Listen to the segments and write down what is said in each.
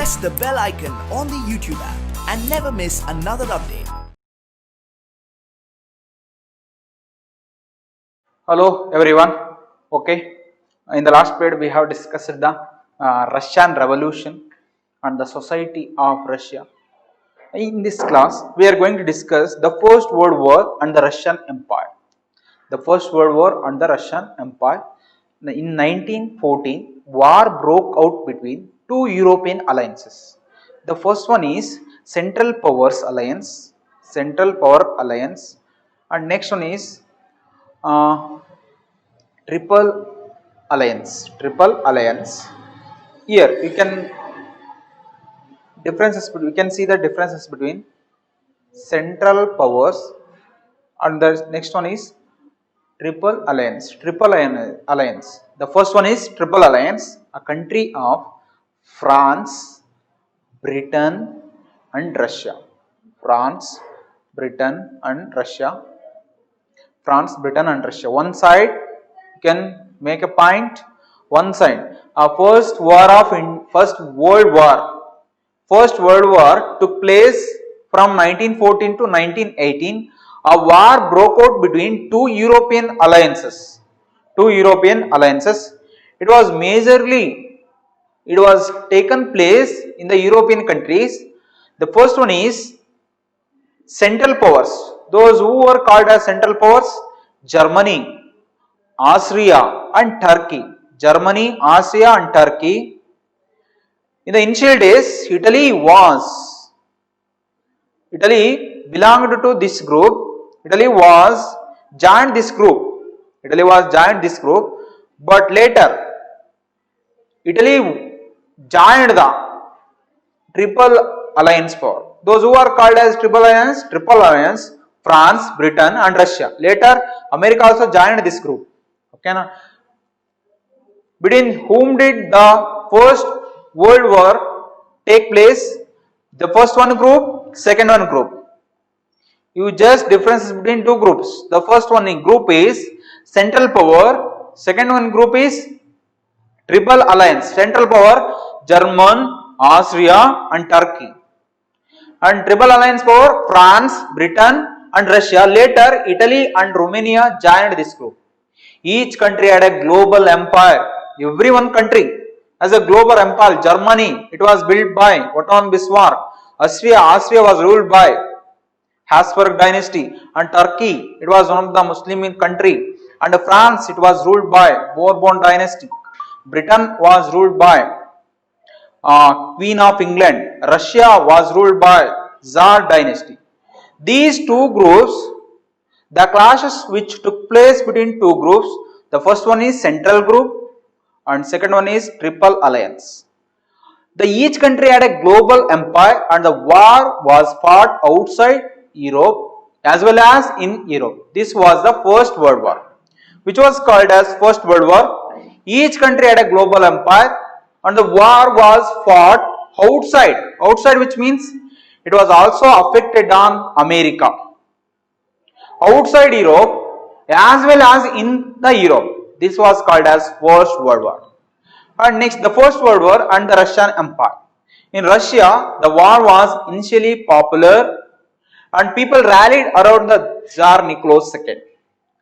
press the bell icon on the YouTube app and never miss another update. Hello everyone. Okay, in the last period we have discussed the Russian Revolution and the society of Russia. In this class we are going to discuss the First World War and the Russian Empire. The First World War and the Russian Empire. In 1914, war broke out between two European alliances. The first one is Central Powers Alliance, and next one is uh, Triple Alliance. Here you can we can see the differences between Central Powers and the next one is Alliance. The first one is Triple Alliance, a country of France, Britain and Russia. France, Britain and Russia. One side you can make a point. One side. First World War took place from 1914 to 1918. A war broke out between two European alliances. It was taken place in the European countries. The first one is Central Powers. Those who were called as Central Powers: Germany, Austria and Turkey. In the initial days, Italy belonged to this group. Italy joined this group, but later Italy joined the Triple Alliance Power. Those who are called as Triple Alliance, France, Britain and Russia. Later, America also joined this group. Okay, na? Between whom did the First World War take place? The first one group, second one group. You just differences between two groups. The first one group is Central Power. Second one group is Triple Alliance. Central Power: German, Austria and Turkey. And Triple Alliance Power: France, Britain and Russia. Later, Italy and Romania joined this group. Each country had a global empire. Every one country has a global empire. Germany, it was built by Otto von Bismarck. Austria was ruled by Habsburg dynasty. And Turkey, it was one of the Muslim country. And France, it was ruled by Bourbon dynasty. Britain was ruled by Queen of England. Russia was ruled by Tsar dynasty. These two groups, the clashes which took place between two groups, the first one is Central Group and second one is Triple Alliance. Each country had a global empire and the war was fought outside Europe as well as in Europe. This was the First World War, which was called as First World War. Each country had a global empire and the war was fought outside, which means it was also affected on America. Outside Europe as well as in the Europe. This was called as First World War. And next, the First World War and the Russian Empire. In Russia, the war was initially popular and people rallied around the Tsar Nicholas II.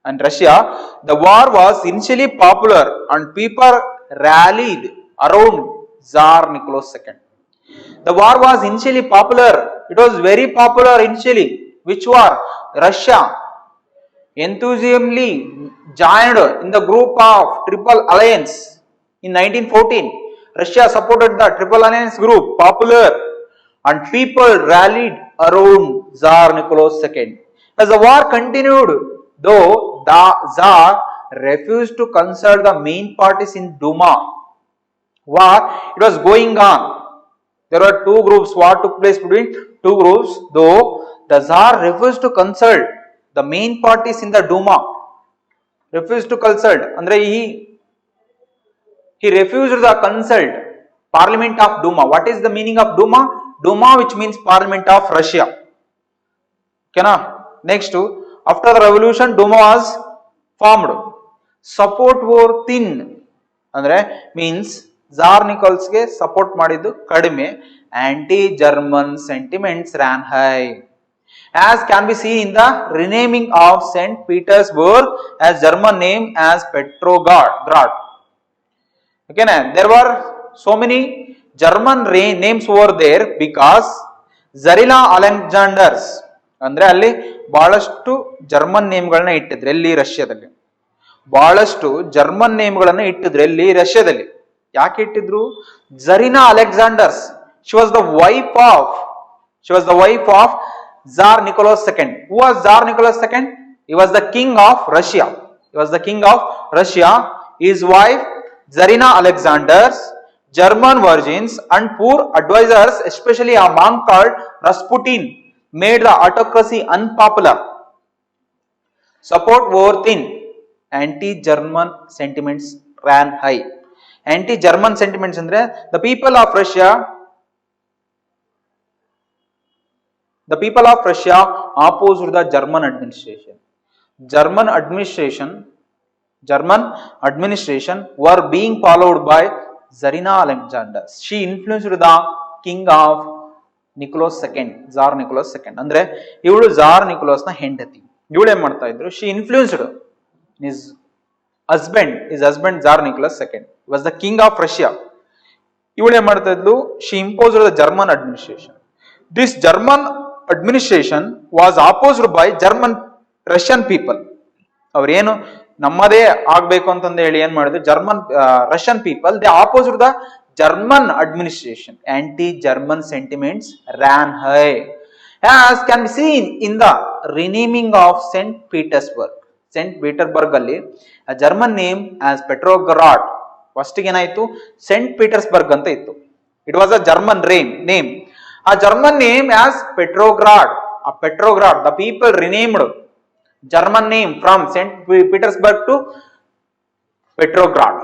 And Russia, the war was initially popular and people rallied around Tsar Nicholas II. The war was initially popular. It was very popular initially. Which war? Russia enthusiastically joined in the group of Triple Alliance in 1914. Russia supported the Triple Alliance group, popular, and people rallied around Tsar Nicholas II. As the war continued, though, the Tsar refused to consult the main parties in Duma. It was going on. There were two groups. War took place between two groups, though the Tsar refused to consult the main parties in the Duma. Refused to consult. Andre he refused the consult Parliament of Duma. What is the meaning of Duma? Duma, which means Parliament of Russia. Okay, na? Next, after the revolution, Duma was formed. Support were thin. Andre means Tsar Nicholas ಗೆ support ಮಾಡಿದ್ದು ಕಡಿಮೆ. Anti German sentiments ran high, as can be seen in the renaming of St. Petersburg as German name as Petrograd. Okay, there were so many German names over there because Zarina Alexanders ಅಂದ್ರೆ ಅಲ್ಲಿ ಬಹಳಷ್ಟು German ನೇಮ್ಗಳನ್ನ ಇಟ್ಟಿದ್ರು. ಎಲ್ಲಿ? ರಷ್ಯಾದಲ್ಲಿ. ಬಹಳಷ್ಟು German ನೇಮ್ಗಳನ್ನ ಇಟ್ಟಿದ್ರು. ಎಲ್ಲಿ? ರಷ್ಯಾದಲ್ಲಿ. ಯಾಕೆ ಇಟ್ಟಿದ್ರು? ಜರಿನಾ Alexander's, she was the wife of Tsar Nicholas II. Who was Tsar Nicholas II? He was the king of Russia. His wife Zarina Alexanders, German virgins and poor advisors, especially a monk called Rasputin, made the autocracy unpopular. Support war thin. Anti-German sentiments ran high. Anti-German sentiments andre the people of Russia opposed the German administration. German administration were being followed by Zarina Alexander. She influenced the king of Nicholas II, Tsar Nicholas II. ಅಂದ್ರೆ ಇವಳು ಝಾರ್ Nicolas ನ ಹೆಂಡತಿ. ಇವಳು ಏನ್ ಮಾಡ್ತಾ ಇದ್ರು? She influenced his husband Tsar Nicholas II was the king of Russia. ಇವಳು ಏನ್ ಮಾಡ್ತಾ ಇದ್ಲು? She imposed the German administration. This German administration was opposed by Russian people. ಅವ್ರೇನು ನಮ್ಮದೇ ಆಗ್ಬೇಕು ಅಂತಂದು ಹೇಳಿ ಏನ್ ಮಾಡಿದ್ರು? Russian people, they opposed the German administration. Anti-German sentiments ran high, as can be seen in the renaming of St. Petersburg. St. Petersburg ಅಲ್ಲಿ a German name as Petrograd. First ಏನಾಯ್ತು? St. Petersburg ಅಂತ ಇತ್ತು. It was a German name. A German name as Petrograd. The people renamed German name from St. Petersburg to Petrograd.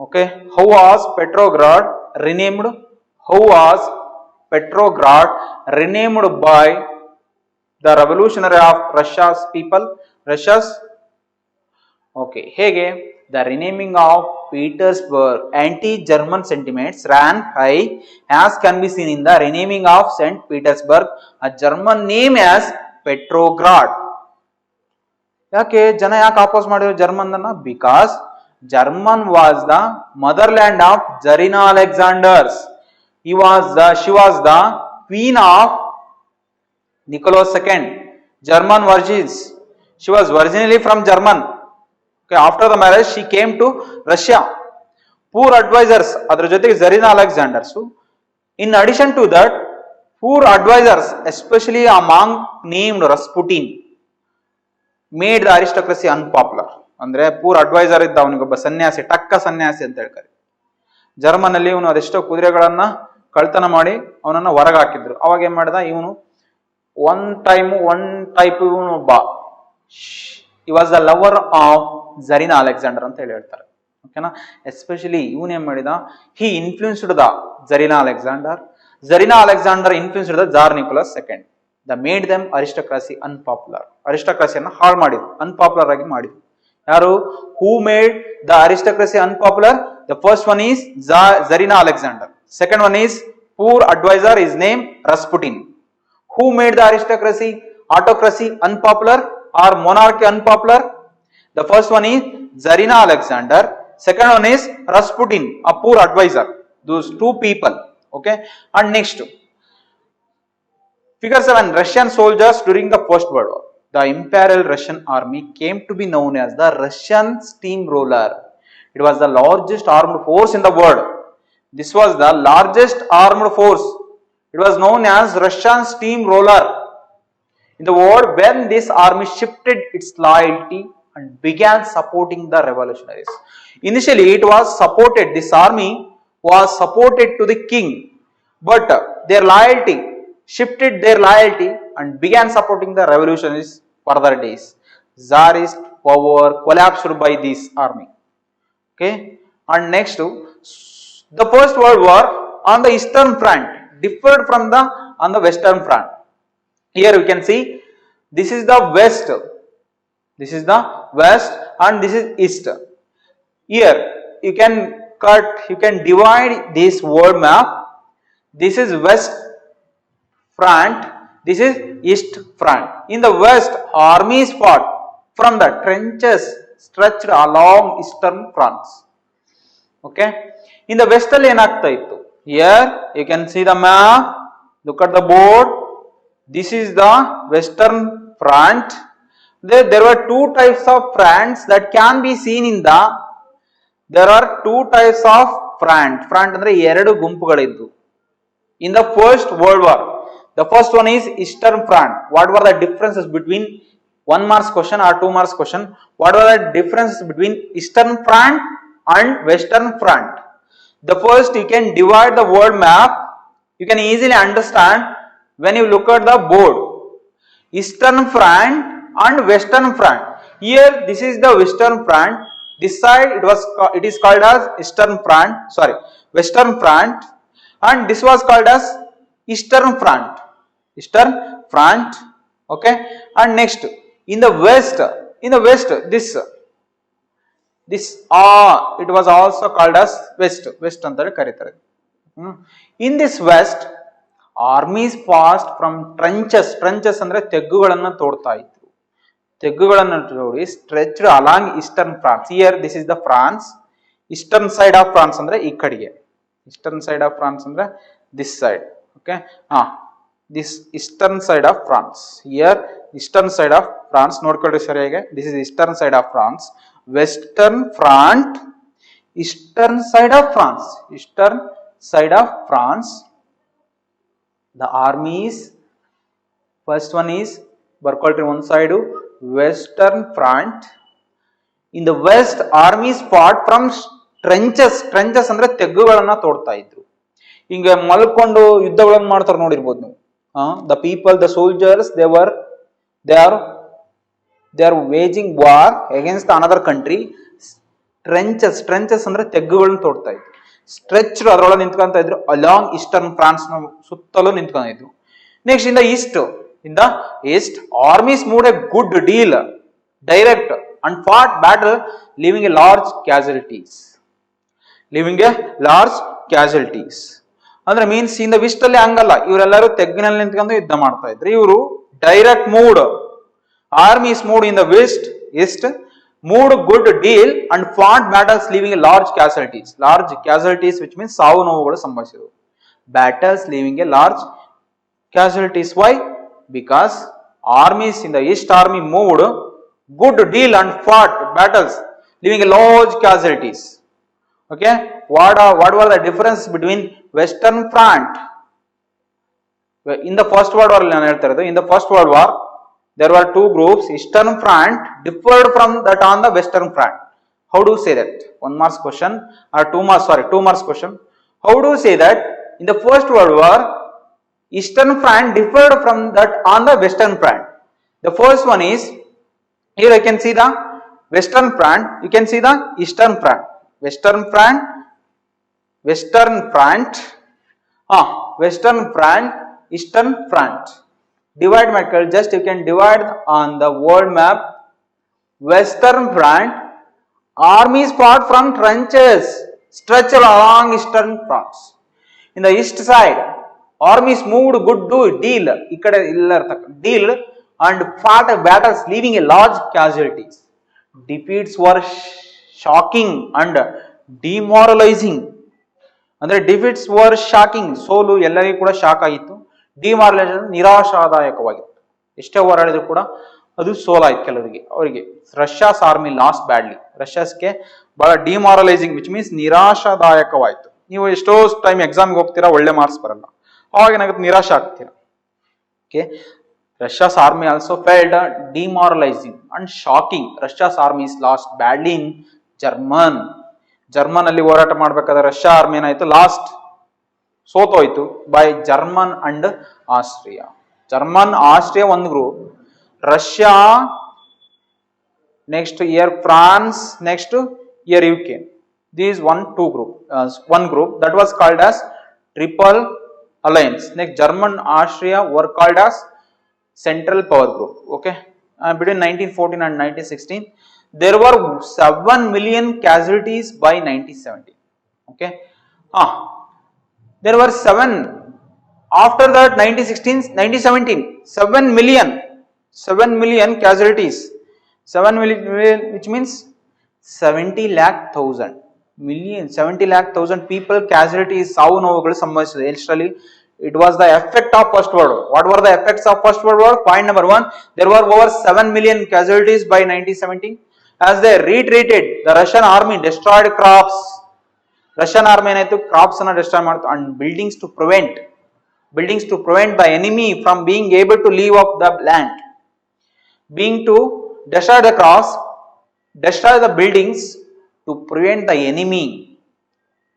Okay, how was Petrograd renamed? By the revolutionary of Russia's people? Okay, ಹೇಗೆ? The renaming of Petersburg. Anti-German sentiments ran high, as can be seen in the renaming of St. Petersburg, a German name as Petrograd. ಯಾಕೆ ಜನ oppose ಮಾಡಿದ್ರು German ಅನ್ನ? Because German was the motherland of Czarina Alexander's. she was the queen of Nicholas II. German virgins. She was originally from German. Okay, after the marriage she came to Russia. Poor advisors, ಅದರ ಜೊತೆಗೆ ಜರಿನಾ Alexander's. In addition to that, poor advisors, especially a monk named Rasputin, made the aristocracy unpopular. ಅಂದ್ರೆ poor adviser ಇದ್ದ ಅವನಿಗೊಬ್ಬ ಸನ್ಯಾಸಿ, ಟಕ್ಕ ಸನ್ಯಾಸಿ ಅಂತ ಹೇಳ್ತಾರೆ. German ಅಲ್ಲಿ ಇವನು ಅದೆಷ್ಟೋ ಕುದುರೆಗಳನ್ನ ಕಳ್ತನ ಮಾಡಿ ಅವನನ್ನ ಹೊರಗೆ ಹಾಕಿದ್ರು. ಅವಾಗ ಏನ್ ಮಾಡ್ದ ಇವನು? ಒನ್ ಟೈಪ್ ಇವನು ಒಬ್ಬ he was the lover of Zarina Alexander ಅಂತ ಹೇಳ್ತಾರೆ. ಓಕೆನಾ? ಎಸ್ಪೆಷಲಿ ಇವನ್ ಏನ್ ಮಾಡಿದ? he influenced the Zarina Alexander influenced the Tsar Nicholas II. that made them aristocracy unpopular. ಅರಿಸ್ಟೋಕ್ರಸಿಯನ್ನ ಹಾಳು ಮಾಡಿದ್ರು, ಅನ್ಪಾಪ್ಯುಲರ್ ಆಗಿ ಮಾಡಿದ್ರು. ಯಾರು? who made the aristocracy unpopular? The first one is Zarina Alexander. Second one is poor advisor, his name Rasputin. Who made the autocracy unpopular or monarchy unpopular? The first one is Zarina Alexander. Second one is Rasputin, a poor advisor. Those two people. Okay. And next, figure 7. Russian soldiers during the First World War. The Imperial Russian Army came to be known as the Russian Steamroller. It was the largest armed force in the world. This was the largest armed force. It was known as Russian Steamroller in the world when this army shifted its loyalty and began supporting the revolutionaries. Initially, this army was supported to the king, but shifted their loyalty and began supporting the revolutionaries further days. Tsarist power collapsed by this army. Okay, and next, the First World War on the Eastern Front differed from on the Western Front. Here we can see this is the West and this is East. Here you can cut, you can divide this world map. This is west front, this is east front. In the west, armies fought from the trenches stretched along eastern France. Okay. In the west ಅಲ್ಲಿ ಏನಾಗ್ತಾ ಇತ್ತು? Here you can see the map. Look at the board. This is the western front. There were two types of fronts that can be seen in the. There are two types of front. Front ಅಂದ್ರೆ ಎರಡು ಗುಂಪುಗಳಿದ್ದು. In the First World War, the first one is Eastern Front. What were the differences between 1 marks question or 2 marks question? What were the differences between Eastern Front and Western Front? The first, you can divide the world map. You can easily understand when you look at the board. Eastern Front and Western Front. Here, this is the Western Front. This side, it is called as Eastern Front. Sorry, Western Front. And this was called as Eastern Front. Eastern Front. Okay. And next, in the west, this it was also called as west antare karitare. In this west, armies passed from trenches andre teggugalanna todta idru. Teggugalanna todi stretched along eastern France. Here this is the France. Eastern side of France andre ee kadige. Eastern side of France andre this side. Okay. This eastern side of France. Here eastern side of France ನೋಡ್ಕೊಳ್ಳಿ ಸರಿಯಾಗಿ. This is eastern side of France. Western Front, eastern side of France. Eastern side of France. The armies. First one is ಬರ್ಕೊಳ್ರಿ one side Western Front. In the west, armies fought from trenches. Trenches ಅಂದ್ರೆ ತೆಗ್ಗುಗಳನ್ನ ತೋಡ್ತಾ ಇದ್ರು. ಹಿಂಗ ಮಲ್ಕೊಂಡು ಯುದ್ಧಗಳನ್ನು ಮಾಡ್ತಾರೆ ನೋಡಿರ್ಬೋದು ನೀವು. The people, the soldiers, they are waging war against another country. Trenches ಅಂದ್ರೆ ತೆಗ್ಗುಗಳನ್ನ ತೋಡ್ತಾ ಇದ್ರು. Stretch ಅದರೊಳಗೆ ನಿಂತ್ಕೊಂತ ಇದ್ರು. ಅಲಾಂಗ್ ಈಸ್ಟರ್ನ್ ಫ್ರಾನ್ಸ್ ನ ಸುತ್ತಲೂ ನಿಂತ್ಕೊಂಡಿದ್ರು. Next in the east, armies moved a good deal direct and fought battle, leaving a large casualties. ಅಂದ್ರೆ means in the west ಅಲ್ಲಿ ಹಂಗಲ್ಲ, ಇವರೆಲ್ಲರೂ ತೆಗ್ಗಿನಲ್ಲಿ ನಿಂತ್ಕೊಂಡು ಯುದ್ಧ ಮಾಡ್ತಾ ಇದ್ರು. ಇವರು direct moved armies moved in the west east moved good deal and fought battles leaving a large casualties which means ಸಾವು ನೋವುಗಳು ಸಂಭವಿಸಿದವು. Battles leaving a large casualties. Why? Because armies in the east army moved good deal and fought battles leaving a large casualties. Okay, what were the difference between Western Front? In the First World War, in the First World War there were two groups. Eastern Front differed from that on the Western Front. How do you say that? 1 marks question or 2 marks question. How do you say that in the First World War Eastern Front differed from that on the Western Front? The first one is, here I can see the Western Front, you can see the Eastern Front. Western Front, Eastern Front. Divide, Michael, just you can divide on the world map. Western Front, armies fought from trenches stretched along Eastern France. In the east side, armies moved good deal, deal and fought battles leaving a large casualties. Defeats were shocking and demoralizing. ಅಂದ್ರೆ defeats var shocking, ಸೋಲು ಎಲ್ಲರಿಗೂ ಕೂಡ shock ಆಗಿತ್ತು. ಡಿಮಾರಲೈಸೇಷನ್ ನಿರಾಶಾದಾಯಕವಾಗಿತ್ತು. ಎಷ್ಟೇ ಹೋರಾಡಿದ್ರು ಕೂಡ ಅದು ಸೋಲಾಯ್ತು ಕೆಲವರಿಗೆ. ಅವರಿಗೆ ರಷ್ಯಾಸ್ ಆರ್ಮಿ ಲಾಸ್ಟ್ ಬ್ಯಾಡ್ಲಿ, ರಷ್ಯಾಸ್ಗೆ ಬಹಳ ಡಿಮಾರಲೈಸಿಂಗ್ ವಿಚ್ ಮೀನ್ಸ್ ನಿರಾಶಾದಾಯಕವಾಯ್ತು. ನೀವು ಎಷ್ಟೋ ಟೈಮ್ ಎಕ್ಸಾಮ್ಗೆ ಹೋಗ್ತೀರಾ, ಒಳ್ಳೆ ಮಾರ್ಕ್ಸ್ ಬರಲ್ಲ, ಅವಾಗ ಏನಾಗುತ್ತೆ, ನಿರಾಶೆ ಆಗ್ತೀರಾ. Okay, Russia's army also felt demoralizing and shocking. Russia's army is lost badly in German ಅಲ್ಲಿ ಹೋರಾಟ ಮಾಡ್ಬೇಕಾದ್ರೆ ರಷ್ಯಾ ಆರ್ಮಿ ಏನಾಯ್ತು, ಲಾಸ್ಟ್ ಸೋತೋಯ್ತು by German and Austria. Austria ಒಂದು group, Russia, next year France, next year UK. These one group that was called as Triple Alliance. Next, German, Austria were called as Central Power Group. Okay, between 1914 and 1916 there were 7 million casualties by 1917. Okay. There were 7, after that 1916, 1917, 7 million casualties. 7 million, which means 70 lakh thousand million, 70 lakh thousand people casualties, ಸಾವು ನೋವುಗಳು ಸಂಭವಿಸಿದೆ. Actually, it was the effect of First World War. What were the effects of First World War? Point number 1, there were over 7 million casualties by 1917. As they retreated, the Russian army destroyed crops. Russian army ಏನಾಯ್ತು, crops ಅನ್ನ destroy ಮಾಡ್ತು, and buildings to prevent the enemy from being able to leave off the land. Being to destroy the crops, destroy the buildings to prevent the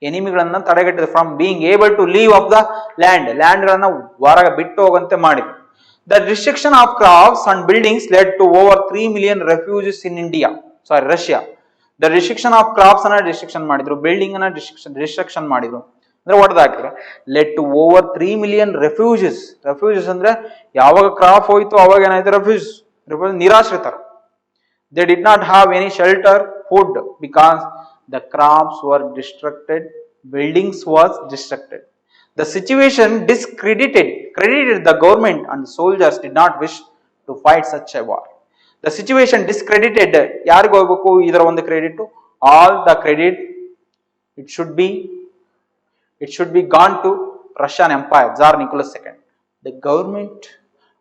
ಎನಿಮಿಗಳನ್ನ ತಡೆಗಟ್ಟಿದ, from being able to leave of the land ಗಳನ್ನ ಹೊರಗೆ ಬಿಟ್ಟು ಹೋಗಂತೆ ಮಾಡಿದ್ರು. The restriction of crops and buildings led to over 3 million refugees in Russia. The restriction of crops ಅನ್ನ restriction ಮಾಡಿದ್ರು, building ಅನ್ನ ರಿಸ್ಟ್ರಿಕ್ಷನ್ ಮಾಡಿದ್ರು, ಅಂದ್ರೆ ಹೊಡೆದಾಕಿದ್ರು. Led to over 3 million refugees ಅಂದ್ರೆ ಯಾವಾಗ ಕ್ರಾಪ್ ಹೋಯ್ತು ಅವಾಗ ಏನಾಯ್ತು, ರೆಫ್ಯೂಜ್ ನಿರಾಶ್ರಿತರು. They did not have any shelter, food, because the crops were destructed, buildings was destructed. The situation discredited the government, and the soldiers did not wish to fight such a war. The situation discredited, ಯಾರಿಗೆ ಹೋಗಬೇಕು ಇದರ ಒಂದು credit? All the credit it should be gone to Russian Empire, Tsar Nicholas II. The government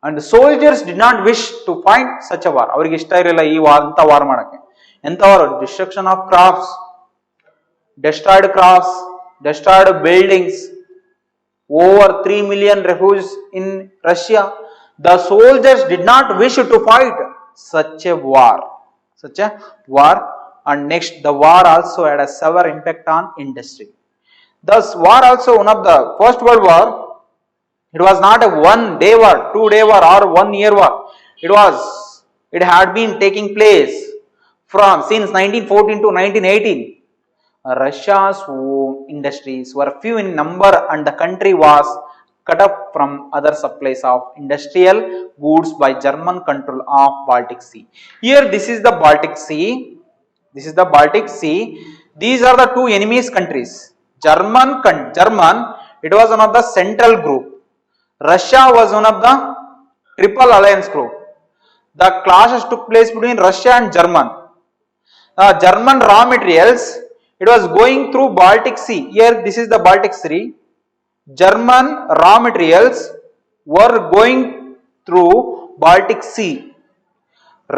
and the soldiers did not wish to fight such a war. ಅವರಿಗೆ ಇಷ್ಟ ಇರಲಿಲ್ಲ ಈ ಅಂತ war ಮಾಡಕ್ಕೆ. ಎಂತ war? Destruction of crops, destroyed buildings, over 3 million refugees in Russia. The soldiers did not wish to fight such a war. And next, the war also had a severe impact on industry. Thus, war also, one of the First World War, it was not a 1 day war, 2 day war, or 1 year war. It had been taking place since 1914 to 1918. Russia's industries were few in number, and the country was cut off from other supplies of industrial goods by German control of Baltic Sea. Here, this is the Baltic Sea. These are the two enemies countries. German, it was one of the central group. Russia was one of the triple alliance group. The clashes took place between Russia and German. German raw materials, it was going through Baltic Sea. Here, this is the Baltic Sea. German raw materials were going through Baltic Sea.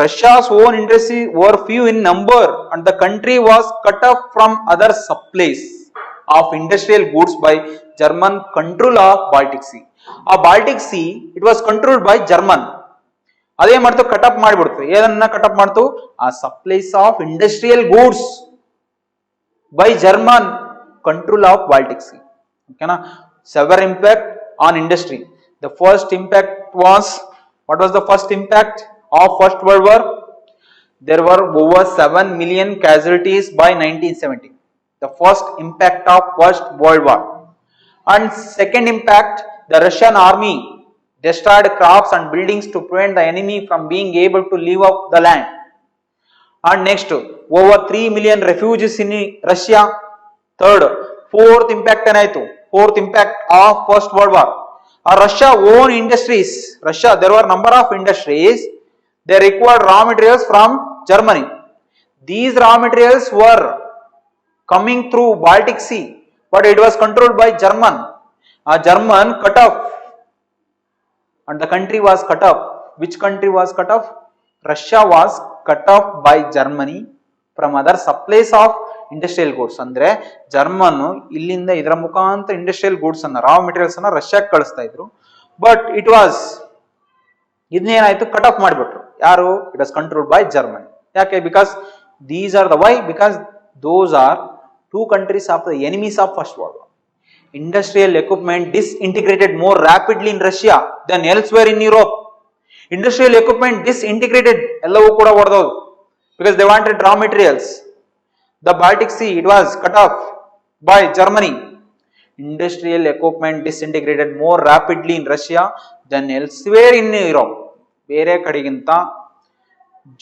Russia's own industries were few in number, and the country was cut off from other supplies of industrial goods by German control of Baltic Sea. A Baltic Sea, it was controlled by German. ಅದೇ ಮಾಡ್ತು, cut up ಮಾಡಿಬಿಡ್ತು. ಏನನ್ನ cut up ಮಾಡ್ತು? ಆ supplies of industrial goods by German control of Baltic Sea. Okay na? Severe impact on industry. The first impact was, what was the first impact of First World War? There were over 7 million casualties by 1917. The first impact of First World War. And second impact, the Russian army destroyed crops and buildings to prevent the enemy from being able to leave off the land. And next, over 3 million refugees in Russia. Third, fourth impact of First World War. Russia own industries. There were number of industries. They required raw materials from Germany. These raw materials were coming through Baltic Sea, but it was controlled by German. German cut off, and the country was cut off. Which country was cut off? Russia was cut off by Germany from other supplies of industrial goods. ಅಂದ್ರೆ German ಇಲ್ಲಿಂದ ಇದರ ಮುಖಾಂತರ industrial goods ಅನ್ನ, raw materials ಅನ್ನ ರಷ್ಯಾಕ್ಕೆ ಕಳಿಸ್ತಾ ಇದ್ರು. But ಇದನ್ನೇನಾಯ್ತು, cut off ಮಾಡಿಬಿಟ್ರು. ಯಾರು? It was controlled by Germany. ಯಾಕೆ? Because these are the why, because those are two countries of the enemies of first world war. Industrial equipment disintegrated more rapidly in Russia than elsewhere in Europe. Industrial equipment disintegrated, ಎಲ್ಲವೂ ಕೂಡ ಹೊಡೆದೋದು, because they wanted raw materials. The Baltic Sea, it was cut off by Germany. Industrial equipment disintegrated more rapidly in Russia than elsewhere in Europe. ಬೇರೆ ಕಡೆಗಿಂತ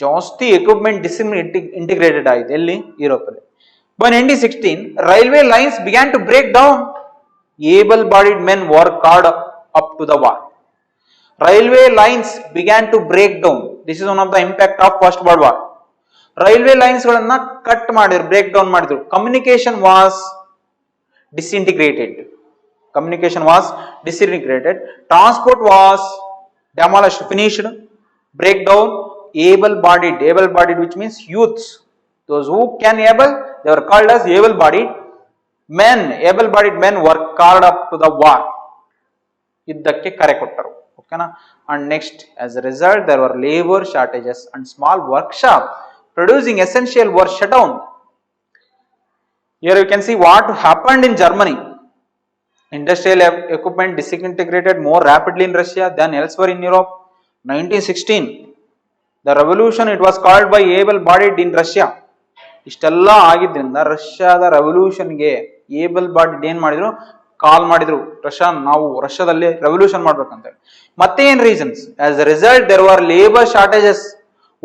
ಜಾಸ್ತಿ equipment disintegrated ಆಗಿದೆ ಎಲ್ಲಿ? Europe ಅಲ್ಲಿ. By 1916, railway lines began to break down. Able-bodied men were called up to the war. Railway lines began to break down. This is one of the impact of First World War. Railway lines ಗಳನ್ನ cut ಮಾಡಿದ್ರು, break down ಮಾಡಿದ್ರು. Communication was disintegrated. Communication was disintegrated. Transport was demolished, finished, breakdown. Able-bodied, which means youths. Those who can able, they were called as able-bodied men. Able-bodied men were called up to the war. ಯುದ್ಧಕ್ಕೆ ಕರೆ ಕೊಟ್ಟರು. ಓಕೆನಾ? And next, as a result, there were labor shortages and small workshops producing essential were shut down. Here you can see what happened in Germany. Industrial equipment disintegrated more rapidly in Russia than elsewhere in Europe. 1916, the revolution, it was called by able-bodied in Russia. ಇಷ್ಟೆಲ್ಲ ಆಗಿದ್ರಿಂದ ರಷ್ಯಾದ ರೆವಲ್ಯೂಷನ್ಗೆ able-bodied ಏನ್ ಮಾಡಿದ್ರು, ಕಾಲ್ ಮಾಡಿದ್ರು, ನಾವು ರಷ್ಯಾದಲ್ಲಿ revolution ಮಾಡ್ಬೇಕಂತ. ಮತ್ತೆ ಏನ್ reasons? As a result there were labour shortages.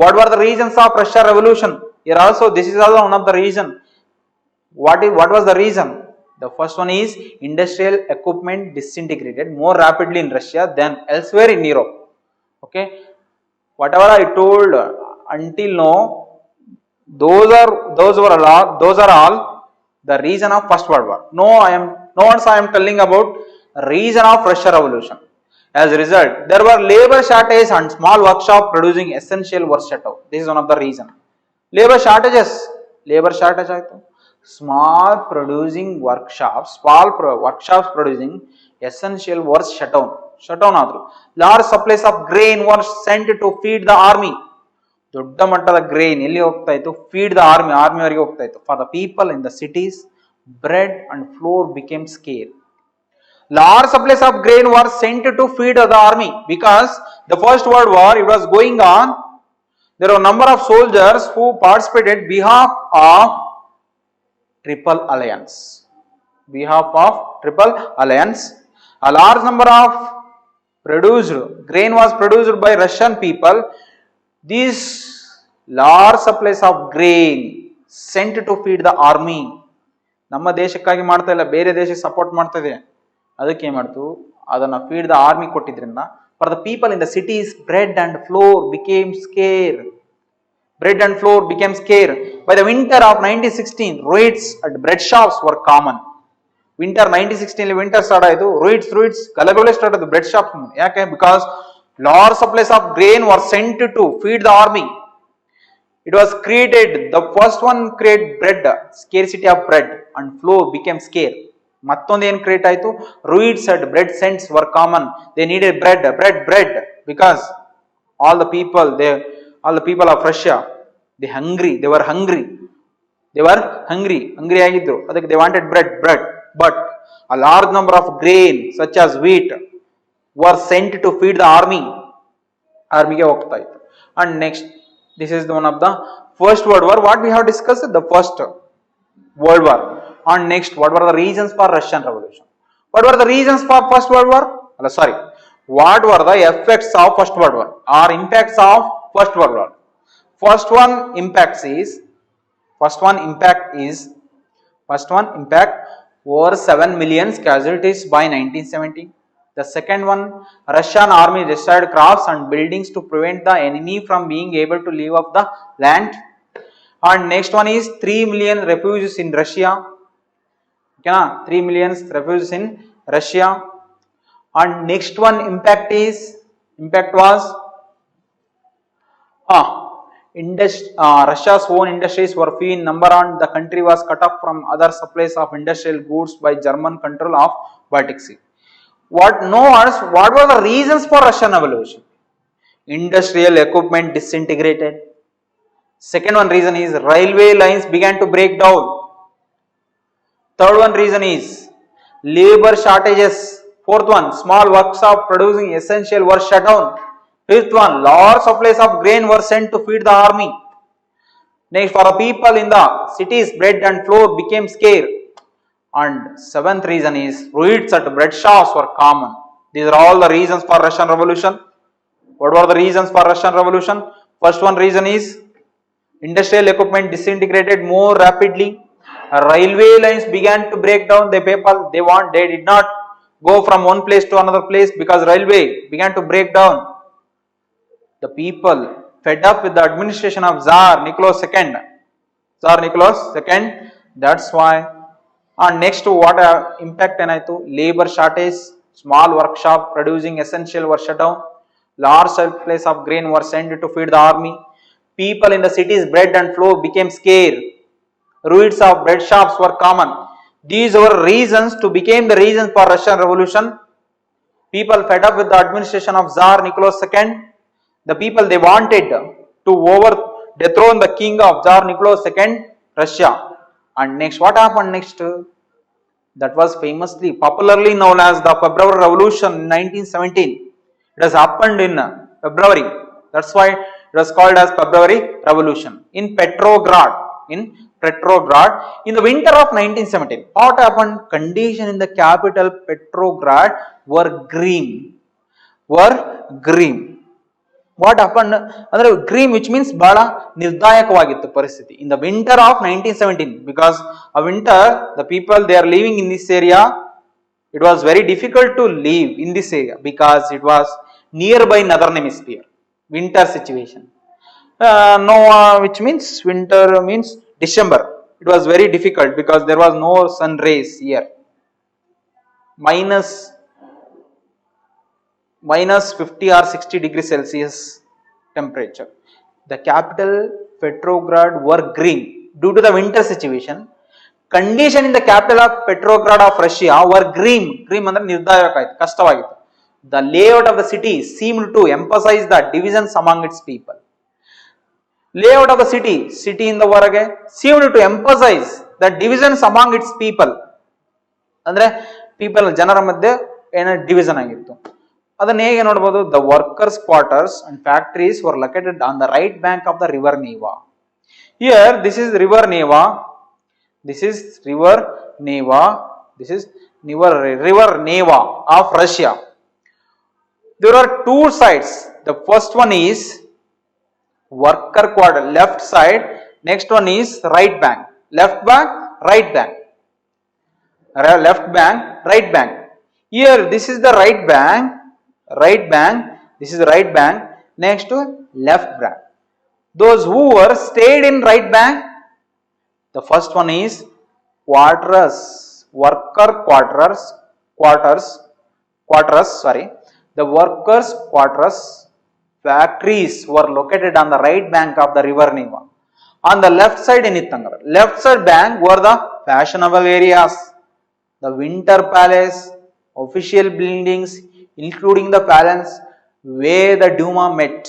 What were the reasons of Russia revolution? Here also this is also one of the reason. What was the reason? The first one is industrial equipment disintegrated more rapidly in Russia than elsewhere in Europe. Okay, whatever I told until now, those are all the reason of First World War. No once I am telling about reason of Russia revolution. As a result, there were labor shortages and small workshop producing essential were shut down. This is one of the reason. Labor shortages ಆಯ್ತು. Small workshops producing essential were shut down ಆದ್ರು. Large supplies of grain were sent to feed the army. ದೊಡ್ಡ ಮಟ್ಟದ grain ಎಲ್ಲಿ ಹೋಗ್ತಾ ಇತ್ತು? Feed the ಆರ್ಮಿವರೆಗೆ ಹೋಗ್ತಾ ಇತ್ತು. For the people in the cities, bread and flour became scarce. Large supplies of grain were sent to feed the army because the First World War, it was going on. There were a number of soldiers who participated behalf of Triple Alliance. A large number of grain was produced by Russian people. These large supplies of grain sent to feed the army. ನಮ್ಮ ದೇಶಕ್ಕಾಗಿ ಮಾಡ್ತಾ ಇಲ್ಲ, ಬೇರೆ ದೇಶಕ್ಕೆ support ಮಾಡ್ತಾ ಇದೆ. ಅದಕ್ಕೆ ಏನ್ ಮಾಡ್ತು? ಅದನ್ನ ಫೀಡ್ ದ ಆರ್ಮಿ ಕೊಟ್ಟಿದ್ರಿಂದ for the people in the cities bread and flour became scarce. By the winter of 1916, riots at bread shops were common. Winter 1916 winter start ಆಯಿತು, riots ಗಲಭೆಗಳೇ ಸ್ಟಾರ್ಟ್ ಆಯಿತು ಬ್ರೆಡ್ ಶಾಪ್. ಯಾಕೆ? Because large supplies of grain were sent to feed the army. It was created, the first one create bread, scarcity of bread and flour became scarce. ಮತ್ತೊಂದು ಏನ್ create ಆಯಿತು? riots at bread cents were common. They needed bread because all the people of Russia, they were hungry ಆಗಿದ್ರು. ಅದಕ್ಕೆ they wanted bread, but a large number of grain such as wheat were sent to feed the armyಗೆ ಹೋಗ್ತಾ ಇತ್ತು. And next, this is one of the First World War. What we have discussed, the First World War. And next, what were the reasons for Russian Revolution? What were the reasons for First World War? What were the effects of First World War or impacts of First World War? First one impact over 7 million casualties by 1917. The second one, Russian army destroyed crops and buildings to prevent the enemy from being able to leave off the land. And next one is 3 million refugees in Russia. Okay, 3 million refugees in Russia. And next one impact was Russia's own industries were few in number and the country was cut off from other supplies of industrial goods by German control of Baltic Sea. What were the reasons for Russian Revolution? Industrial equipment disintegrated. Second one reason is railway lines began to break down. Third one reason is labor shortages. Fourth one, small workshops producing essential were shut down. Fifth one, large supplies of grain were sent to feed the army. Next, for the people in the cities, bread and flour became scarce. And seventh reason is riots at bread shops were common. These are all the reasons for Russian Revolution. What were the reasons for Russian Revolution? First one reason is industrial equipment disintegrated more rapidly. Railway lines began to break down. The people they did not go from one place to another place because railway began to break down. The people fed up with the administration of Tsar Nicholas II. Tsar Nicholas II. That's why. And next, what impact ಏನಾಯ್ತು? Labor shortage, small workshop producing essential were shut down. Large surplus of grain were sent to feed the army. People in the cities, bread and flour became scarce. Ruins of bread shops were common. These were reasons to became the reasons for Russian Revolution. People fed up with the administration of Tsar Nicholas II. The people they wanted to dethrone the king of Tsar Nicholas II, Russia. And next, what happened next? That was famously, popularly known as the February Revolution in 1917. It has happened in February. That's why it was called as February Revolution in Petrograd. In the winter of 1917, what happened? Condition in the capital Petrograd were grim. What happened? Andre grim, which means bala nirdayakavagiತ್ತು ಪರಿಸ್ಥಿತಿ in the winter of 1917, because a winter the people they are living in this area, it was very difficult to live in this area because it was nearby northern hemisphere. Winter situation. Which means winter means December. It was very difficult because there was no sun rays here. Minus 50 or 60 degrees Celsius temperature. The capital Petrograd were grim due to the winter situation. Condition in the capital of Petrograd of Russia were grim. Grim ಅಂದ್ರೆ ನಿರ್ದಾಯಕವಾಯಿತು, ಕಷ್ಟವಾಗಿತ್ತು. The layout of the city seemed to emphasize the divisions among its people. Layout of the city in the ಹೊರಗೆ seemed to emphasize the divisions among its people. ಅಂದ್ರೆ people ಜನರ ಮಧ್ಯೆ ಏನೋ division ಆಗಿತ್ತು. ಅದನ್ನ ಹೇಗೆ ನೋಡಬಹುದು? The workers quarters and factories were located on the right bank of the river Neva. Here this is river Neva. This is river Neva. This is river Neva of Russia. There are two sides. The first one is worker quarter, left side. Next one is right bank. Left bank, right bank. Left bank, right bank. Here this is the right bank. This is the right bank. Next to left bank. Those who were stayed in right bank, the first one is quarters, worker quarters. The workers quarters, factories were located on the right bank of the river Neva. On the left side left side bank were the fashionable areas, the winter palace, official buildings, including the palace where the Duma met.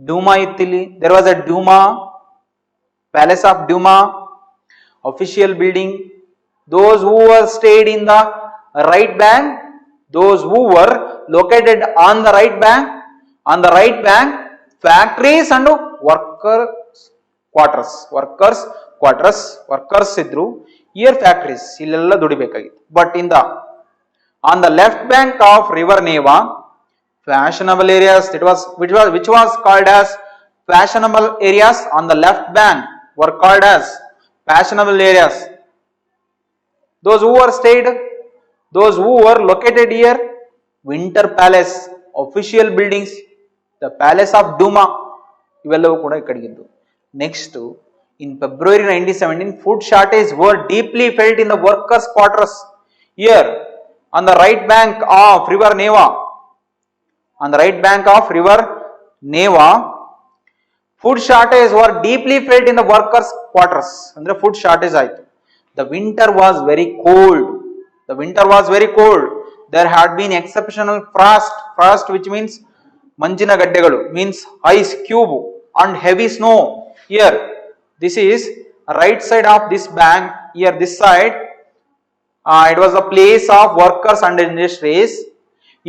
Duma Italy, there was a Duma, palace of Duma, official building. Those who were stayed in the right bank, those who were located on the right bank, factories and workers idru. Here factories illella ದುಡಿಬೇಕಾಗಿತ್ತು. But on the left bank of river Neva, fashionable areas, which was called as fashionable areas on the left bank were called as fashionable areas. Those who were located here, winter palace, official buildings, the palace of Duma, ಇವೆಲ್ಲವೂ ಕೂಡ ಕಡೆಗಿದ್ದು. Next, in February 1917, food shortage were deeply felt in the workers' quarters. Here, on the right bank of river Neva, food shortage were deeply felt in the workers' quarters. Andre food shortage ಆಯಿತು. The winter was very cold. There had been exceptional frost, which means manjina gaddegalu, means ice cube, and heavy snow. Here, this is right side of this bank. Here, this side, it was a place of workers and industries.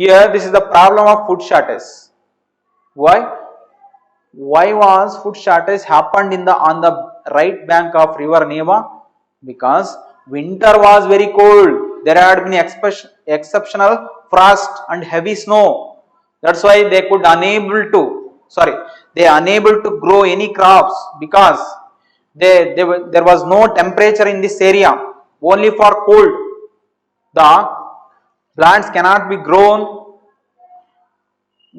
Here, this is the problem of food shortage. Why was food shortage happened on the right bank of river Neva? Because winter was very cold. There had been exceptional frost and heavy snow. That's why they unable to grow any crops, because there was no temperature in this area, only for cold. The plants cannot be grown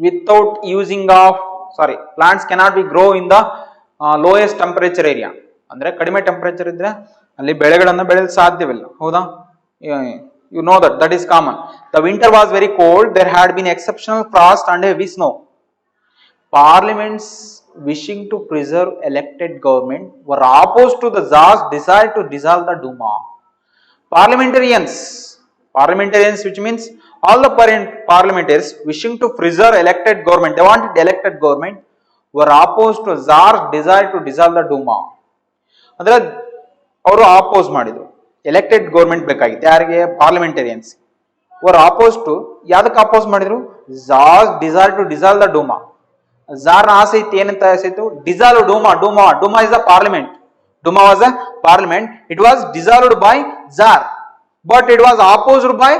without using of plants cannot be grow in the lowest temperature area. ಅಂದ್ರೆ ಕಡಿಮೆ temperature ಇದ್ರೆ ಅಲ್ಲಿ ಬೆಳೆಗಳನ್ನು ಬೆಳೆಯಲು ಸಾಧ್ಯವಿಲ್ಲ, ಹೌದಾ? You know that is common. The winter was very cold, there had been exceptional frost and heavy snow. Parliaments wishing to preserve elected government were opposed to the Tsar's desire to dissolve the Duma. Parliamentarians, which means all the parliamentarians wishing to preserve elected government, they wanted elected government, were opposed to Tsar's desire to dissolve the Duma. ಅಂದ್ರೆ ಅವರು ಆಪೋಸ್ ಮಾಡಿದ್ರು, elected government ಬೇಕಾಗಿತ್ತು ಯಾರಿಗೆ? Parliamentarians. Var ಆಪೋಸ್ to, ಯಾವ್ದಕ್ಕೆ ಆಪೋಸ್ ಮಾಡಿದ್ರು? Tsar's desire to dissolve the Duma. ಝಾರ್ನ ಆಸೆ ಇತ್ತು, ಏನಂತ ಆಸೆ ಇತ್ತು? Dissolve Duma. Duma is a parliament. Duma was a parliament. It was dissolved by Tsar, but it was opposed by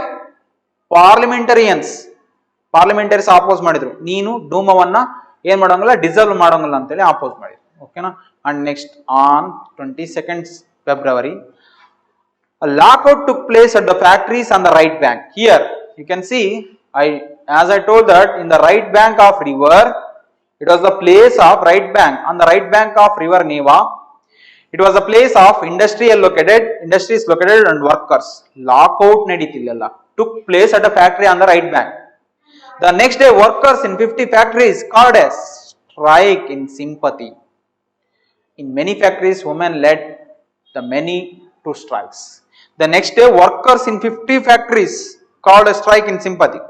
parliamentarians. Parliamentaries oppose ಮಾಡಿದ್ರು, ನೀನು ಡೂಮಾವನ್ನ ಏನ್ ಮಾಡೋಂಗಿಲ್ಲ, ಡಿಸಾಲ್ವ್ ಮಾಡೋಂಗಿಲ್ಲ ಅಂತೇಳಿ ಆಪೋಸ್ ಮಾಡಿದ್ರು. ಓಕೆನಾ? And next on 22nd February, a lockout took place at the factories on the right bank. Here you can see, as I told that in the right bank of river, it was the place of right bank, on the right bank of river Neva. It was a place of industries located and workers. Lockout neditillalla took place at a factory on the right bank. The next day, workers in 50 factories called a strike in sympathy. In many factories, women led the many to strikes. The next day, workers in 50 factories called a strike in sympathy.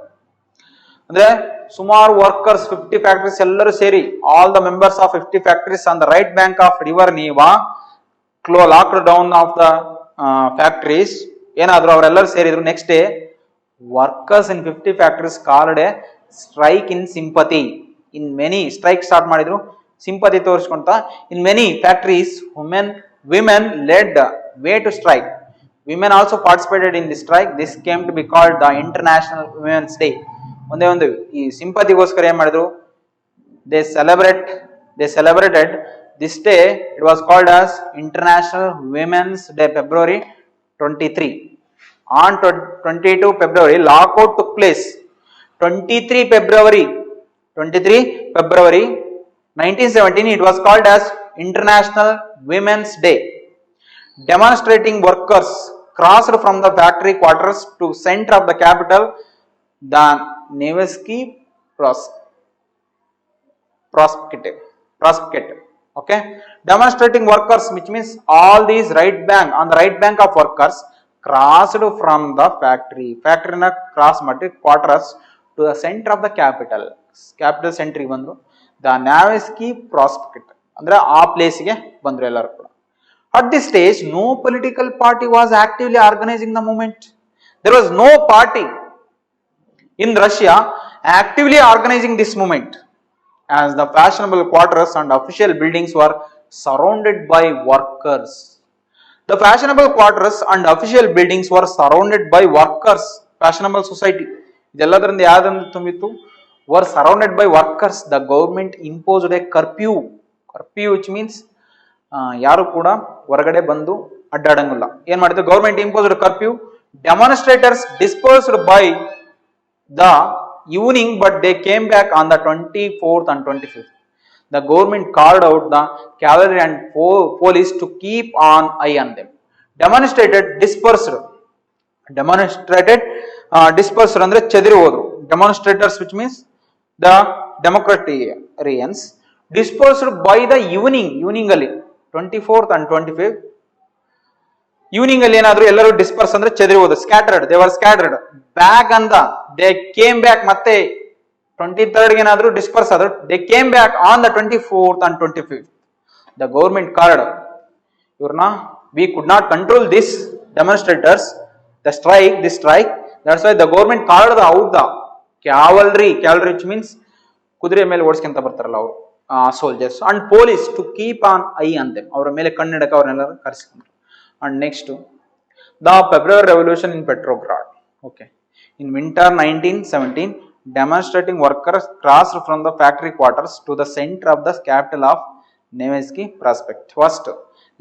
ಅಂದ್ರೆ ಸುಮಾರು workers 50 factories ಎಲ್ಲರೂ ಸೇರಿ, all the members of 50 factories on the right bank of river Neva locked down of the factories, ಏನಾದ್ರು ಅವರೆಲ್ಲರೂ ಸೇರಿದ್ರು. Next day workers in 50 factories called a strike in sympathy. In many strike start ಮಾಡಿದ್ರು, sympathy ತೋರಿಸ್ಕೊಂತ. In many factories women led the way to strike. Women also participated in the strike. This came to be called the International Women's Day. ಒಂದೇ ಒಂದು ಈ ಸಿಂಪತಿಗೋಸ್ಕರ ಏನ್ ಮಾಡಿದ್ರು, they celebrated this day. It was called as International Women's Day, February 23. On 22 February, lockout took place. 23 February 1917, it was called as International Women's Day. Demonstrating workers crossed from the factory quarters to center of the capital, the Nevsky Prospect. Okay, demonstrating workers, which means all these on the right bank of workers crossed from the factory na cross ಮಾಡಿ quarters to the center of the capital center ಗೆ ಬಂದ್ರು. The Nevsky Prospect ಅಂದ್ರೆ ಆ place ಗೆ ಬಂದ್ರು ಎಲ್ಲರೂ ಕೂಡ. At this stage, no political party was actively organizing the movement. There was no party in Russia actively organizing this movement, as the fashionable quarters and official buildings were surrounded by workers. The fashionable quarters and official buildings were surrounded by workers. Fashionable society ಇದೆಲ್ಲದರಿಂದ ಯಾವ್ದಂತ ತುಂಬಿತ್ತು? Were surrounded by workers. The government imposed a curfew, which means ಯಾರು ಕೂಡ ಹೊರಗಡೆ ಬಂದು ಅಡ್ಡಾಡಂಗಿಲ್ಲ. ಏನ್ ಮಾಡಿದ್ರು? Government imposed curfew. Demonstrators dispersed by the evening, but they came back on the 24th and 25th. The government called out the cavalry and police to keep an eye on them. Demonstrated dispersed ಅಂದ್ರೆ ಚೆದರಿ ಹೋದ್ರು. Demonstrators, which means the democratarians, dispersed by the evening ಅಲ್ಲಿ 24th and 25th. Evening ಅಲ್ಲಿ ಏನಾದ್ರು ಎಲ್ಲರೂ disperse ಅಂದ್ರೆ ಚೆದರಿ ಹೋದ್ರು. Scattered, they were scattered. Back ಅಂತ ದೇ ಕೇಮ್ ಬ್ಯಾಕ್. ಮತ್ತೆ 23rd ಏನಾದ್ರು ಡಿಸ್ಪರ್ಸ್ ಆದ್ರು. They came back on the 24th and 25th. The government card ಇವ್ರನ್ನ, we could not control this demonstrators, this strike. That's why the government called out the cavalry, which means ಕುದುರೆ ಮೇಲೆ ಓಡಿಸ್ಕೊಂತ ಬರ್ತಾರಲ್ಲ ಅವರು, soldiers and police to keep an eye on them. ಅವರ ಮೇಲೆ ಕಣ್ಣಿಡಕ್ಕೆ ಅವ್ರನ್ನೆಲ್ಲರೂ ಕರೆಸಿಕೊಂಡ್ರು. And next, the February Revolution in Petrograd. Okay, in winter 1917, demonstrating workers crossed from the factory quarters to the center of the capital of Nevsky Prospect. First,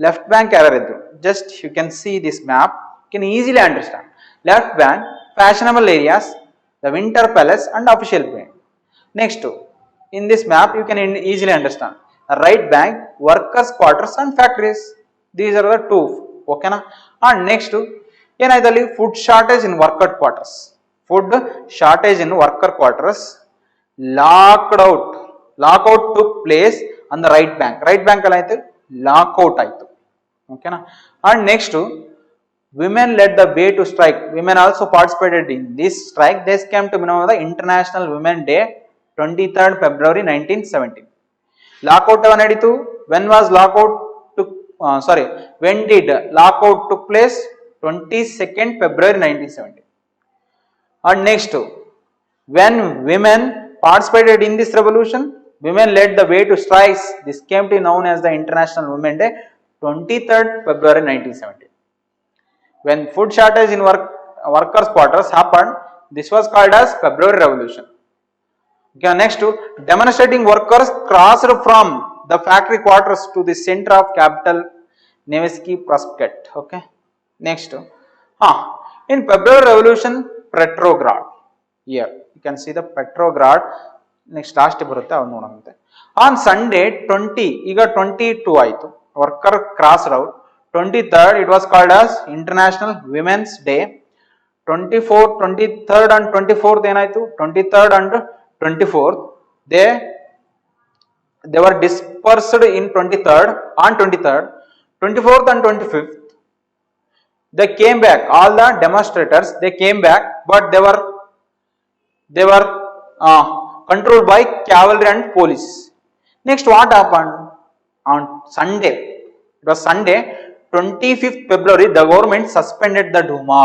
left bank ಯಾರ್ಯಾರಿದ್ರು, just you can see this map, you can easily understand. Left bank fashionable areas, the Winter Palace and official bank. Next, in this map you can easily understand. The right bank, workers quarters and factories. These are the two. Okay na? And next, ಏನಾಯ್ತಲ್ಲಿ food shortage in worker quarters. Food shortage in worker quarters. Lockout took place on the right bank. Right bank ಅಲ್ಲಿ ಆಯ್ತು lockout ಆಯ್ತು. Okay na? And next, women led the way to strike. Women also participated in this strike. This came to be known as the International Women Day, 23rd February 1917. Lockout ever naditu? When was lockout took? When did lockout took place? 22nd February 1917. And next, when women participated in this revolution, women led the way to strikes. This came to be known as the International Women Day, 23rd February 1917. When food shortage in workers quarters happened, this was called as February Revolution. Okay, next, demonstrating workers crossed from the factory quarters to the center of capital Nevsky Prospect. Okay, next, in February Revolution, Petrograd. Here you can see the Petrograd. Next last ಬರುತ್ತೆ ಅದು ನೋಡೋಣ. On Sunday 20 ಈಗ 22 ಆಯಿತು, worker crossed out. 23rd, it was called as International Women's Day. 24th, 23rd and 24th ಏನಾಯ್ತು, 23rd and 24th they were dispersed in 23rd, on 23rd, 24th and 25th they came back. All the demonstrators they came back, but they were controlled by cavalry and police. Next, what happened on Sunday? It was Sunday 25th February, the government suspended the Duma.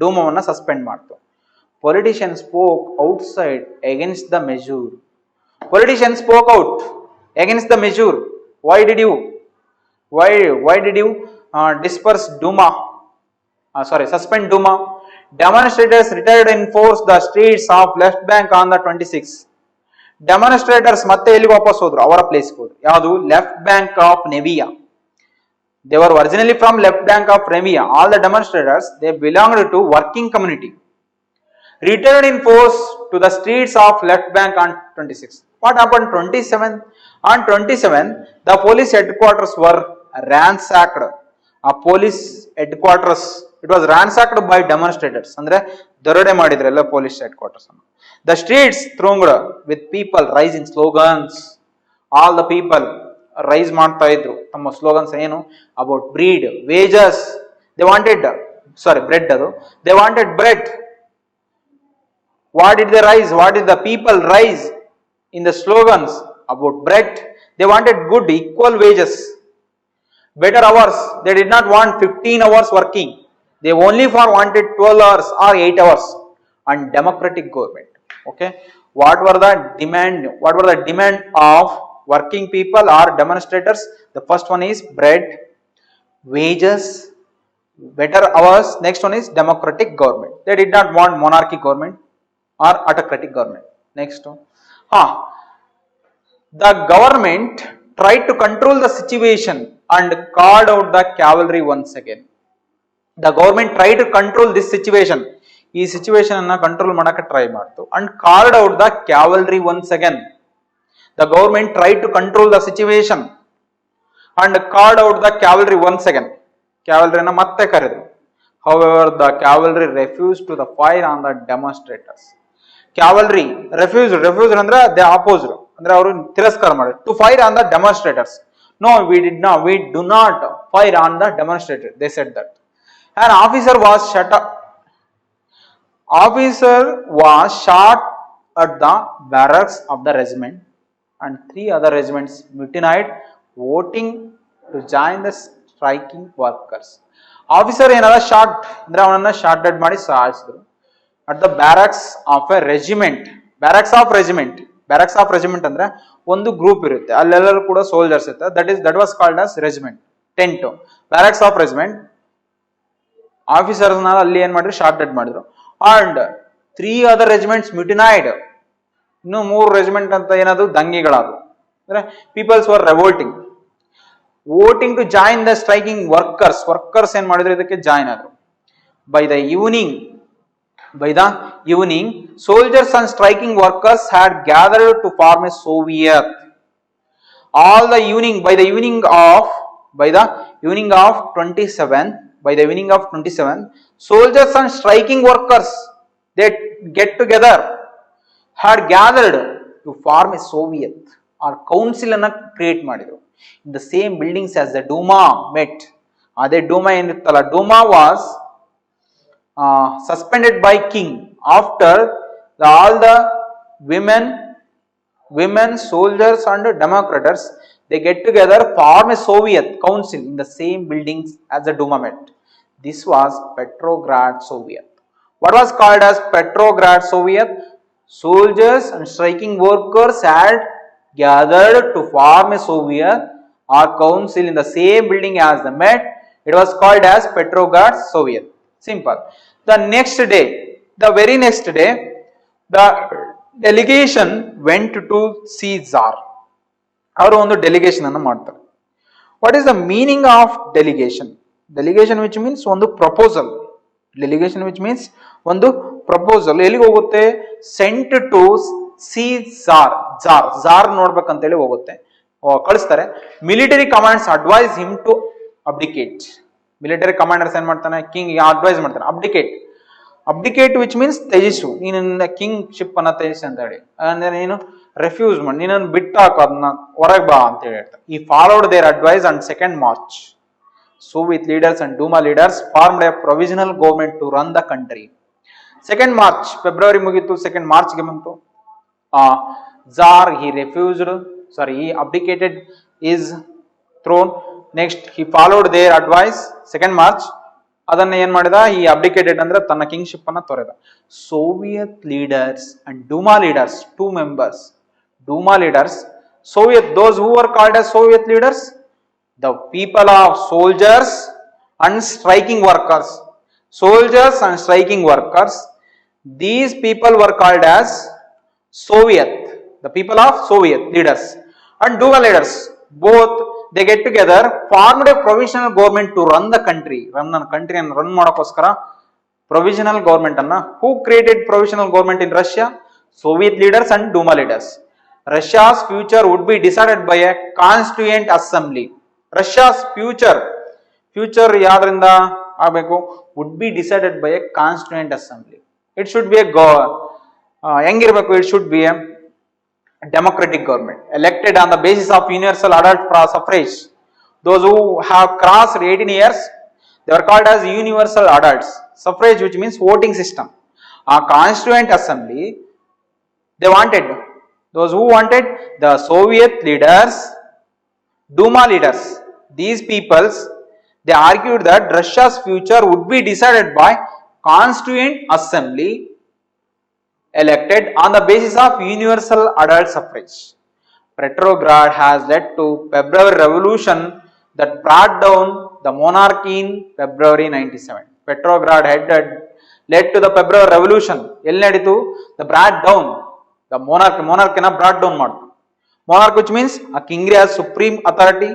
Dumavanna suspend ಮಾಡ್ತು. Politicians spoke outside against the measure. Politicians spoke out against the measure. Why did you disperse Duma? Suspend Duma. Demonstrators retired in force the streets of left bank on the 26th. Demonstrators ಮತ್ತೆ ಎಲ್ಲಿ ವಾಪಸ್ ಹೋದ್ರು, ಅವರ ಪ್ಲೇಸ್ಗೆ ಹೋದ್ರು. ಯಾವುದು? Left bank of Neva. They were originally from left bank of Remia. All the demonstrators, they belonged to working community. Returned in force to the streets of left bank on 26th. What happened 27th? On 27th, the police headquarters were ransacked. A police headquarters, it was ransacked by demonstrators. Andre darade madidrella police headquarters. The streets thronged with people raising slogans. All the people raise ಮಾಡ್ತಾ ಇದ್ರು ತಮ್ಮ slogans ಏನು, about bread, wages, they wanted bread, ಅದು they wanted bread. What did they raise, what did the people raise in the slogans? About bread. They wanted good equal wages, better hours. They did not want 15 hours working, they only wanted 12 hours or 8 hours. And democratic government. Okay, what were the demand of working people or demonstrators? The first one is bread, wages, better hours. Next one is democratic government. They did not want monarchy government or autocratic government. Next one, the government tried to control the situation and called out the cavalry once again. The government tried to control this situation. ಈ situation ಅನ್ನ control ಮಾಡಕ್ಕೆ try ಮಾಡ್ತು and called out the cavalry once again. The government tried to control the situation and called out the cavalry once again. Cavalry na ಮತ್ತೆ ಕರೆದ್ರು. However, the cavalry refused to the fire on the demonstrators. Cavalry refused ಅಂದ್ರೆ they opposed, ಅಂದ್ರೆ ಅವರು ತಿರಸ್ಕಾರ ಮಾಡಿದ್ರು. To fire on the demonstrators. No, we do not fire on the demonstrators. They said that. An officer was shot at the barracks of the regiment, and 3 other regiments mutinied, voting to join the striking workers. Officer ಏನಲ್ಲ shot ಅಂದ್ರೆ ಅವನನ್ನ shot dead ಮಾಡಿ ಸಾಯಿಸಿದ್ರು at the barracks of a regiment. Barracks of regiment ಅಂದ್ರೆ ಒಂದು group ಇರುತ್ತೆ, ಅಲ್ಲೆಲ್ಲರೂ ಕೂಡ soldiers ಇರ್ತಾರೆ. that was called as regiment. tent. Barracks of regiment. Officers ಅಲ್ಲಿ ಏನ್ ಮಾಡಿದ್ರು, ಶಾಟ್ ಡೆಡ್ ಮಾಡಿದ್ರು. and 3 other regiments mutinied. ಇನ್ನು 3 ರೆಜಿಮೆಂಟ್ ಅಂತ ಏನದು ದಂಗೆಗಳಾದವು, ಅಂದ್ರೆ peoples were revolting. voting to join the striking workers ಏನ್ ಮಾಡಿದ್ರು ಇದಕ್ಕೆ ಜಾಯಿನ್ ಆದ್ರು. by the evening soldiers and striking workers had gathered to form a Soviet. All the evening by the evening of 27 soldiers and striking workers they get together had gathered to form a Soviet or council ಅನ್ನ create ಮಾಡಿದ್ರು. in the same buildings as the Duma met. ಅದೇ ಡೂಮಾ ಏನಿತ್ತಲ್ಲ, ಡೂಮಾ was suspended by king after all the women soldiers and democrats they get together form a Soviet council in the same buildings as the Duma met. This was Petrograd Soviet. What was called as Petrograd Soviet? Soldiers and striking workers had gathered to form a Soviet or council in the same building as the Met. It was called as Petrograd Soviet. Simple. The very next day, the delegation went to see Tsar. ಅವರು ಒಂದು delegation ಅನ್ನು ಮಾಡ್ತಾರೆ. What is the meaning of delegation? Delegation which means ಒಂದು proposal. Delegation which means ಒಂದು proposal ಎಲ್ಲಿಗೆ ಹೋಗುತ್ತೆ? Sent to czar ನೋಡ್ಬೇಕಂತೇಳಿ ಹೋಗುತ್ತೆ, ಕಳಿಸ್ತಾರೆ. Military commands advise him to abdicate. Military commanders ಏನ್ ಮಾಡ್ತಾನೆ? ಕಿಂಗ್ ಅಡ್ವೈಸ್ ಮಾಡ್ತಾನೆ ಅಬ್ಡಿಕೇಟ್ ವಿಚ್ ಮೀನ್ಸ್ ತ್ಯಜಿಸು, ನೀನು ಕಿಂಗ್ ಶಿಪ್ ಅನ್ನ ತ್ಯಜಿಸು ಅಂತ ಹೇಳಿ, ಅಂದ್ರೆ ನೀನು ರೆಫ್ಯೂಸ್ ಮಾಡಿ, ನೀನನ್ನು ಬಿಟ್ಟಾಕು, ಅದನ್ನ ಹೊರಗೆ ಬಾ ಅಂತ ಹೇಳಿ ಹೇಳ್ತಾರೆ. ಈ followed their advice and second March Soviet leaders and Duma leaders formed a provisional government to run the country. Second March, February ಮುಗಿತು, second March ಗೆ ಬಂತು. Tsar he abdicated his throne. Next he followed their advice. Second March ಅದನ್ನ ಏನ್ ಮಾಡಿದ? he abdicated ಅಂದ್ರೆ ತನ್ನ kingship ಅನ್ನ ತೊರೆದ. Soviet leaders and Duma leaders, two members. Duma leaders, Soviet, those who were called as Soviet leaders, the people of soldiers and striking workers. Soldiers and striking workers, these people were called as Soviet. The people of Soviet leaders and Duma leaders, both they get together, formed a provisional government to run the country. Run ಮಾಡೋಕ್ಕೋಸ್ಕರ provisional government ಅನ್ನ. Who created provisional government in Russia? Soviet leaders and Duma leaders. Russia's future would be decided by a constituent assembly. Russia's future ಯಾವ್ದ್ರಿಂದ ಆಗಬೇಕು? would be decided by a constituent assembly. It should be a ಹೆಂಗಿರ್ಬೇಕು? It should be a democratic government elected on the basis of universal adult suffrage. Those who have crossed 18 years, they are called as universal adults. Suffrage which means voting system. A constituent assembly, those who wanted the Soviet leaders, Duma leaders, these peoples, they argued that Russia's future would be decided by constituent assembly elected on the basis of universal adult suffrage. Petrograd has led to February Revolution that brought down the monarchy in February 97. Petrograd led to the February Revolution. ಎಲ್ಲಿ ನಡೀತು? The brought down the monarchy na brought down ಮಾಡ್ತು. Monarch which means a king has supreme authority,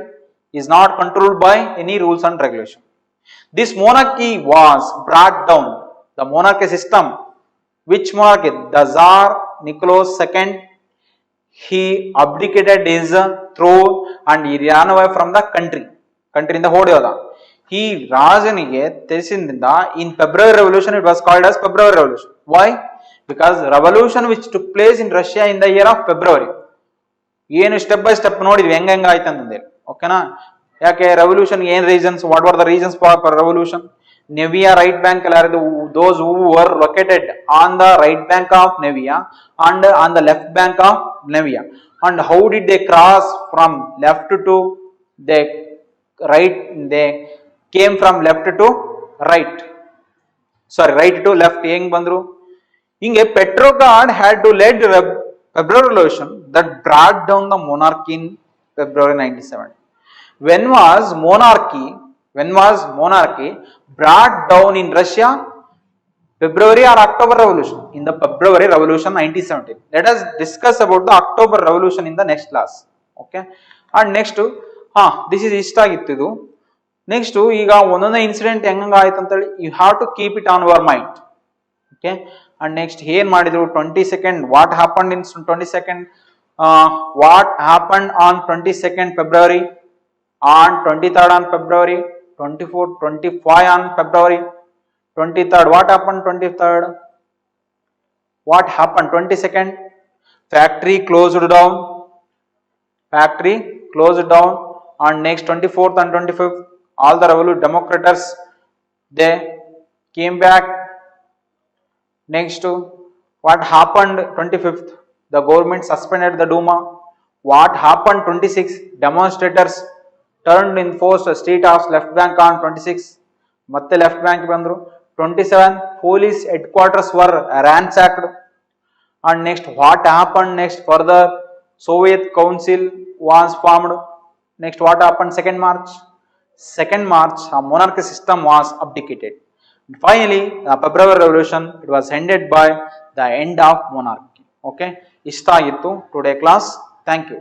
is not controlled by any rules and regulation. This monarchy was brought down. The monarchy system. Which monarchy? The Tsar Nicholas II. He abdicated his throne and he ran away from the country. Countryinda ಓಡಿ ಹೋದ. ಈ ರಾಜನಿಗೆ ತಿಳಿಸಿದಿಂದ in February Revolution, it was called as February Revolution. Why? Because revolution which took place in Russia in the year of February. ಏನು step by step ನೋಡಿದ್ವಿ ಹೆಂಗ ಆಯ್ತು ಅಂತಂದೇಳಿ. ಓಕೆನಾ? ಯಾಕೆ ರೆವಲ್ಯೂಷನ್ ಏನ್ reasons? What are the reasons for revolution? Nevia right bank ಅಲ್ಲಿ ಯಾರು? those who were located on the right bank of Nevia and on the left bank of Nevia. And how did they cross from left to the right? They came from left to right. Right to left. ಹೆಂಗ್ ಬಂದ್ರು? ಹಿಂಗೆ Petrograd had to lead February Revolution that brought down the monarchy in February 97. When was monarchy brought down in Russia? February or October Revolution? In the February Revolution 1917. Let us discuss about the October Revolution in the next class. Okay. And next, ಹಾ this is ಇಷ್ಟ ಆಗಿತ್ತು ಇದು. Next ಈಗ ಒಂದೊಂದೇ incident ಹೆಂಗ ಆಯ್ತು ಅಂತೇಳಿ you have to keep it on your mind. Okay and next ಏನ್ ಮಾಡಿದ್ರು 22nd what happen in 22nd what happen on 22nd February, on 23rd on February, 24th 25 on February, 23rd what happened 23rd, what happened 22nd, factory closed down, factory closed down. On next 24th and 25th all the revolution democrats they came back. Next what happened 25th, the government suspended the Duma. What happened 26th, demonstrators turned in force street of left bank on 26th, ಮತ್ತೆ left bank ಬಂದ್ರು. 27th police headquarters were ransacked. And next what happened next, further Soviet council was formed. Next what happened 2nd March a monarchy system was abdicated. Finally the February revolution, it was ended by the end of monarchy. Okay, ಇಷ್ಟ ಆಗಿತ್ತು today class. Thank you.